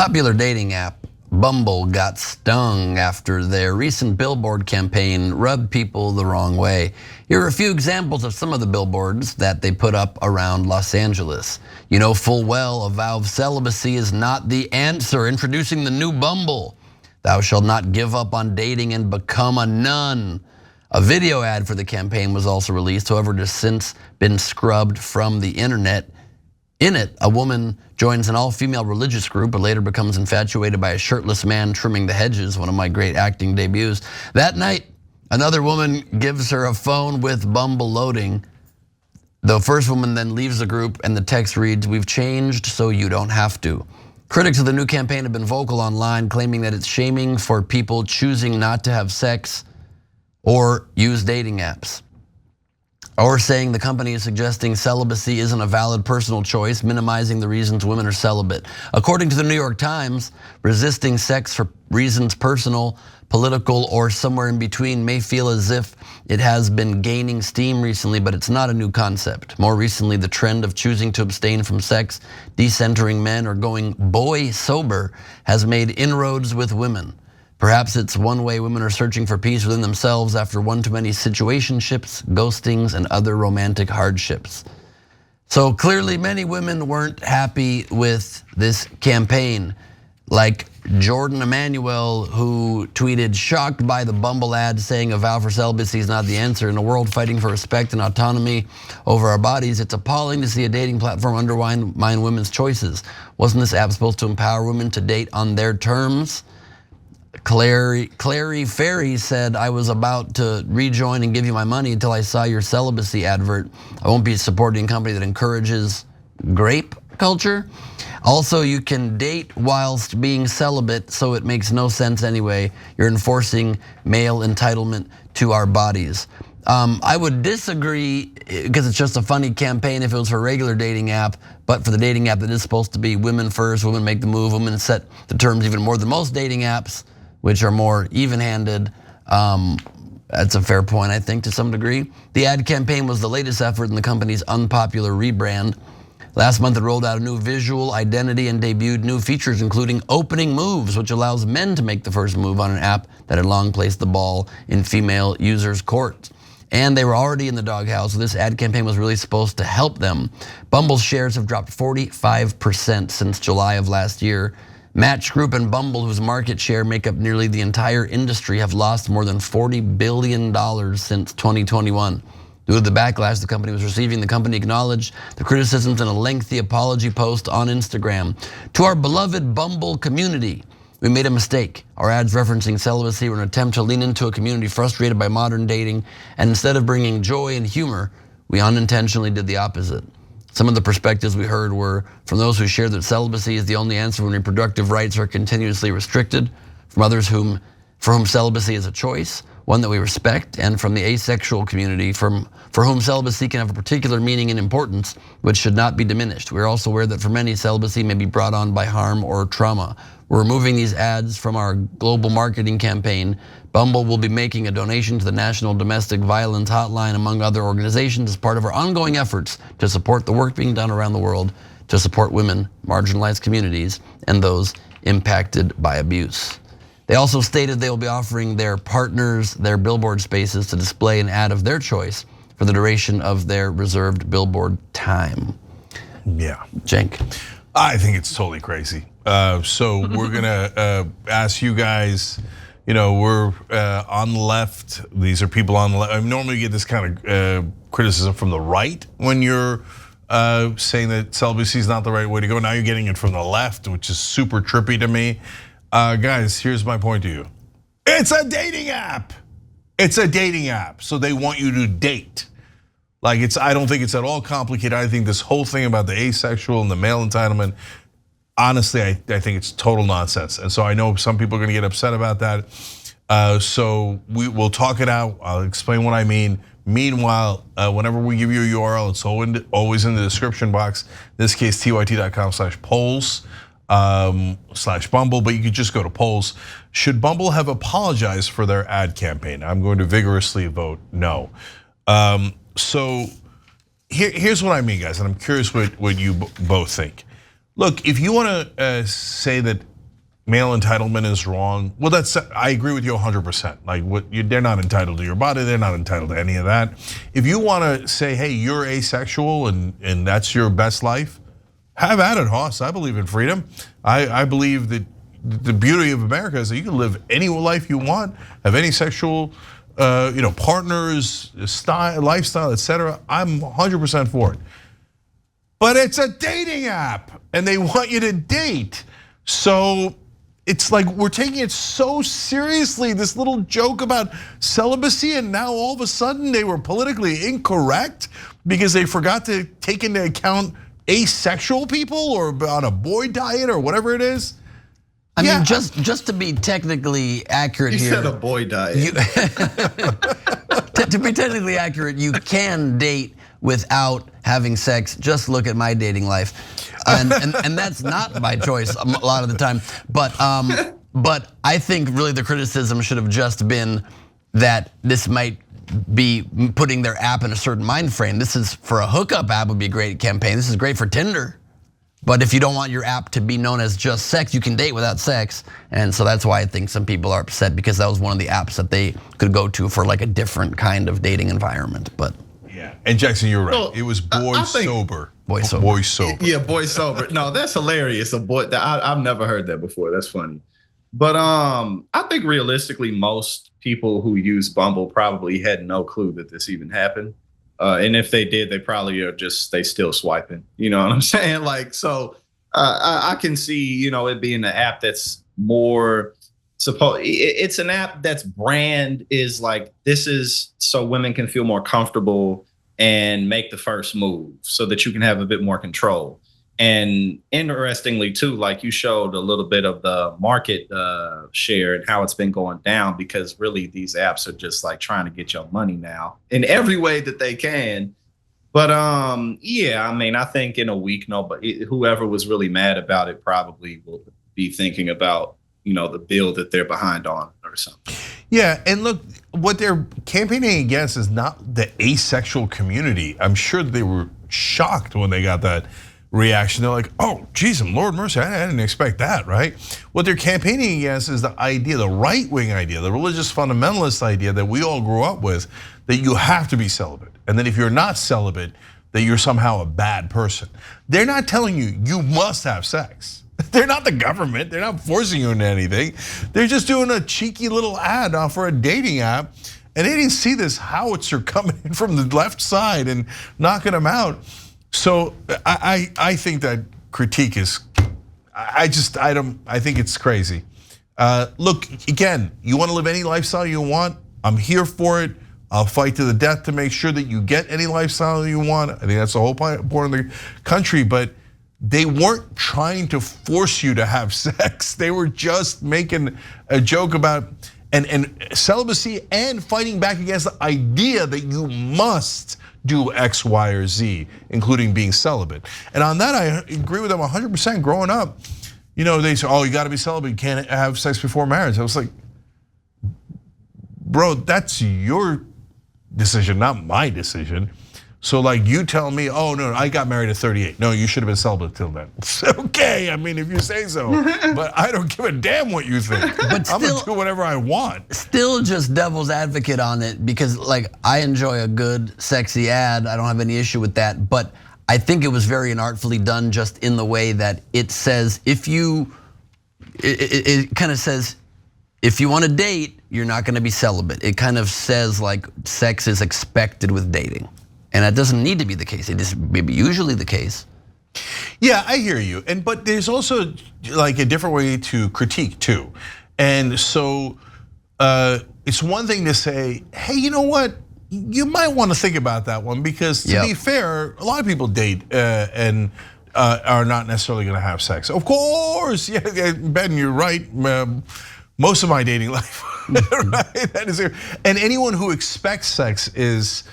Popular dating app Bumble got stung after their recent billboard campaign rubbed people the wrong way. Here are a few examples of some of the billboards that they put up around Los Angeles. You know full well a vow of celibacy is not the answer. Introducing the new Bumble. Thou shalt not give up on dating and become a nun. A video ad for the campaign was also released, however, it has since been scrubbed from the internet. In it, a woman joins an all-female religious group, but later becomes infatuated by a shirtless man trimming the hedges, one of my great acting debuts. That night, another woman gives her a phone with Bumble loading. The first woman then leaves the group and the text reads, "We've changed so you don't have to." Critics of the new campaign have been vocal online, claiming that it's shaming for people choosing not to have sex or use dating apps. Or saying the company is suggesting celibacy isn't a valid personal choice, minimizing the reasons women are celibate. According to the New York Times, resisting sex for reasons personal, political, or somewhere in between may feel as if it has been gaining steam recently, but it's not a new concept. More recently, the trend of choosing to abstain from sex, decentering men, or going boy sober has made inroads with women. Perhaps it's one way women are searching for peace within themselves after one too many situationships, ghostings, and other romantic hardships. So clearly many women weren't happy with this campaign. Like Jordan Emanuel, who tweeted, "Shocked by the Bumble ad saying a vow for celibacy is not the answer. In a world fighting for respect and autonomy over our bodies, it's appalling to see a dating platform undermine women's choices. Wasn't this app supposed to empower women to date on their terms?" Clary Ferry said, "I was about to rejoin and give you my money until I saw your celibacy advert. I won't be supporting a company that encourages grape culture. Also, you can date whilst being celibate, so it makes no sense anyway. You're enforcing male entitlement to our bodies." I would disagree because it's just a funny campaign if it was for a regular dating app, but for the dating app that is supposed to be women first, women make the move, women set the terms even more than most dating apps, which are more even-handed. That's a fair point, I think, to some degree. The ad campaign was the latest effort in the company's unpopular rebrand. Last month, it rolled out a new visual identity and debuted new features, including opening moves, which allows men to make the first move on an app that had long placed the ball in female users' court. And they were already in the doghouse, so this ad campaign was really supposed to help them. Bumble's shares have dropped 45% since July of last year. Match Group and Bumble, whose market share make up nearly the entire industry, have lost more than $40 billion since 2021. Due to the backlash the company was receiving, the company acknowledged the criticisms in a lengthy apology post on Instagram. "To our beloved Bumble community, we made a mistake. Our ads referencing celibacy were an attempt to lean into a community frustrated by modern dating, and instead of bringing joy and humor, we unintentionally did the opposite." Some of the perspectives we heard were from those who shared that celibacy is the only answer when reproductive rights are continuously restricted, from others for whom celibacy is a choice, one that we respect, and from the asexual community for whom celibacy can have a particular meaning and importance, which should not be diminished. We're also aware that for many, celibacy may be brought on by harm or trauma. We're removing these ads from our global marketing campaign. Bumble will be making a donation to the National Domestic Violence Hotline, among other organizations, as part of our ongoing efforts to support the work being done around the world to support women, marginalized communities, and those impacted by abuse. They also stated they will be offering their partners their billboard spaces to display an ad of their choice for the duration of their reserved billboard time. Yeah. Cenk. I think it's totally crazy. So we're gonna ask you guys, we're on the left. These are people on the left. I normally get this kind of criticism from the right when you're saying that celibacy is not the right way to go. Now you're getting it from the left, which is super trippy to me. Guys, here's my point to you. It's a dating app. It's a dating app, so they want you to date. I don't think it's at all complicated. I think this whole thing about the asexual and the male entitlement, honestly, I think it's total nonsense. And so I know some people are gonna get upset about that. So we'll talk it out. I'll explain what I mean. Meanwhile, whenever we give you a URL, it's always in the description box. In this case, tyt.com/polls/Bumble, but you could just go to polls. Should Bumble have apologized for their ad campaign? I'm going to vigorously vote no. So here's what I mean, guys, and I'm curious what you both think. Look, if you want to say that male entitlement is wrong. Well, I agree with you 100%. Like they're not entitled to your body. They're not entitled to any of that. If you want to say, hey, you're asexual and that's your best life, have at it, Hoss. I believe in freedom. I believe that the beauty of America is that you can live any life you want, have any sexual partners, style, lifestyle, etc. I'm 100% for it. But it's a dating app and they want you to date. So it's like we're taking it so seriously, this little joke about celibacy, and now all of a sudden they were politically incorrect because they forgot to take into account asexual people or on a boy diet or whatever it is. I mean, just to be technically accurate here. You said a boy diet. To be technically accurate, you can date without having sex. Just look at my dating life. And that's not by choice a lot of the time. But I think really the criticism should have just been that this might be putting their app in a certain mind frame. This is for a hookup app would be a great campaign. This is great for Tinder. But if you don't want your app to be known as just sex, you can date without sex. And so that's why I think some people are upset, because that was one of the apps that they could go to for like a different kind of dating environment. But yeah, and Jackson, you're right. Well, it was boy sober. Boy sober. Boy sober. Yeah, boy sober. No, that's hilarious. A boy. I've never heard that before. That's funny. But I think realistically, most people who use Bumble probably had no clue that this even happened. And if they did, they probably are they still swiping. You know what I'm saying? Like, so I can see, it being an app that's more it's an app that's brand is like, this is so women can feel more comfortable and make the first move so that you can have a bit more control. And interestingly too, like you showed a little bit of the market share and how it's been going down, because really these apps are just like trying to get your money now in every way that they can. But yeah, I mean, I think in a week, whoever was really mad about it probably will be thinking about, the bill that they're behind on or something. Yeah, and look, what they're campaigning against is not the asexual community. I'm sure they were shocked when they got that reaction. They're like, oh, geez, Lord mercy, I didn't expect that, right? What they're campaigning against is the idea, the right-wing idea, the religious fundamentalist idea that we all grew up with, that you have to be celibate. And that if you're not celibate, that you're somehow a bad person. They're not telling you, you must have sex. They're not the government, they're not forcing you into anything. They're just doing a cheeky little ad for a dating app. And they didn't see this howitzer coming in from the left side and knocking them out. So I think that critique is, I think it's crazy. Look, again, you want to live any lifestyle you want, I'm here for it. I'll fight to the death to make sure that you get any lifestyle you want. I think that's the whole point of the country, but they weren't trying to force you to have sex. They were just making a joke about and celibacy and fighting back against the idea that you must do X, Y, or Z, including being celibate. And on that, I agree with them 100%. Growing up, they say, oh, you gotta be celibate, you can't have sex before marriage. I was like, bro, that's your decision, not my decision. So like you tell me, oh no, I got married at 38. No, you should have been celibate till then. Okay, I mean, if you say so, but I don't give a damn what you think. But still, I'm gonna do whatever I want. Still just devil's advocate on it, because like I enjoy a good sexy ad. I don't have any issue with that, but I think it was very inartfully done, just in the way that it says, it kind of says, if you want to date, you're not gonna be celibate. It kind of says like sex is expected with dating. And that doesn't need to be the case. It is maybe usually the case. Yeah, I hear you. But there's also like a different way to critique too. And so it's one thing to say, hey, you know what? You might want to think about that one, because to be fair, a lot of people date and are not necessarily going to have sex. Of course, yeah, Ben, you're right. Most of my dating life, right? That is, and anyone who expects sex is.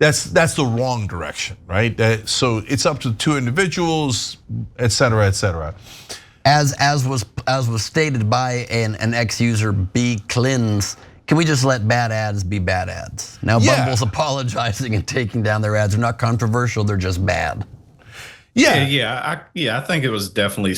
That's the wrong direction, right? So it's up to two individuals, et cetera, et cetera. As was stated by an ex-user, B. Clins, can we just let bad ads be bad ads? Now Bumble's apologizing and taking down their ads. They're not controversial, they're just bad. I think it was definitely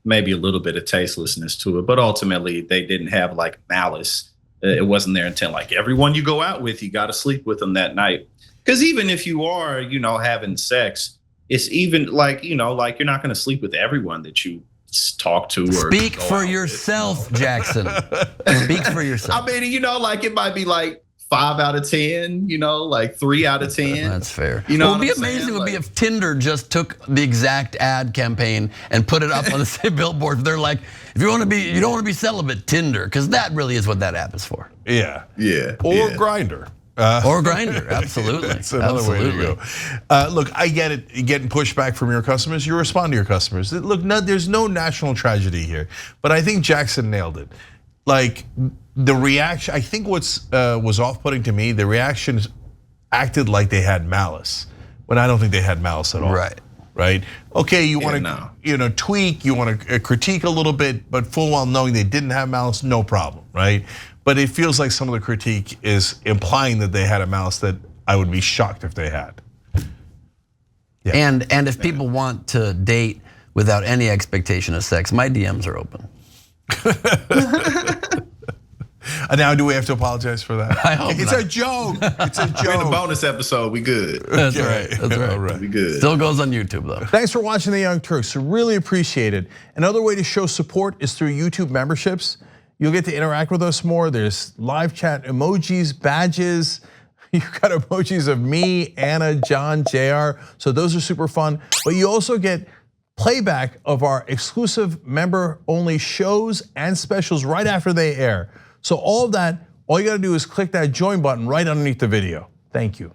maybe a little bit of tastelessness to it, but ultimately they didn't have like malice. It wasn't their intent. Like everyone you go out with, you got to sleep with them that night. Because even if you are, having sex, it's even like, like you're not going to sleep with everyone that you talk to. Or speak for yourself, Jackson. Speak for yourself. I mean, like it might be like 5 out of 10, like 3 out of 10. That's fair. What would be amazing would be if Tinder just took the exact ad campaign and put it up on the same billboard. They're like, if you don't want to be celibate, Tinder, because that really is what that app is for. Yeah. Or Grinder. Or Grinder, absolutely. That's another way to go. Look, I get it. You're getting pushback from your customers. You respond to your customers. Look, there's no national tragedy here, but I think Jackson nailed it. Like the reaction, I think was off-putting to me. The reactions acted like they had malice, when I don't think they had malice at all. Right. Okay, you want to tweak, you want to critique a little bit, but full well knowing they didn't have malice, no problem, right? But it feels like some of the critique is implying that they had a malice that I would be shocked if they had. Yeah. And if people want to date without any expectation of sex, my DMs are open. Now, do we have to apologize for that? I hope it's not. a joke. It's a joke. In the bonus episode, we good. That's right. That's right. All right. We good. Still goes on YouTube though. Thanks for watching the Young Turks. Really appreciate it. Another way to show support is through YouTube memberships. You'll get to interact with us more. There's live chat emojis, badges. You've got emojis of me, Anna, John, JR. So those are super fun. But you also get playback of our exclusive member-only shows and specials right after they air. So all of that, all you gotta do is click that join button right underneath the video. Thank you.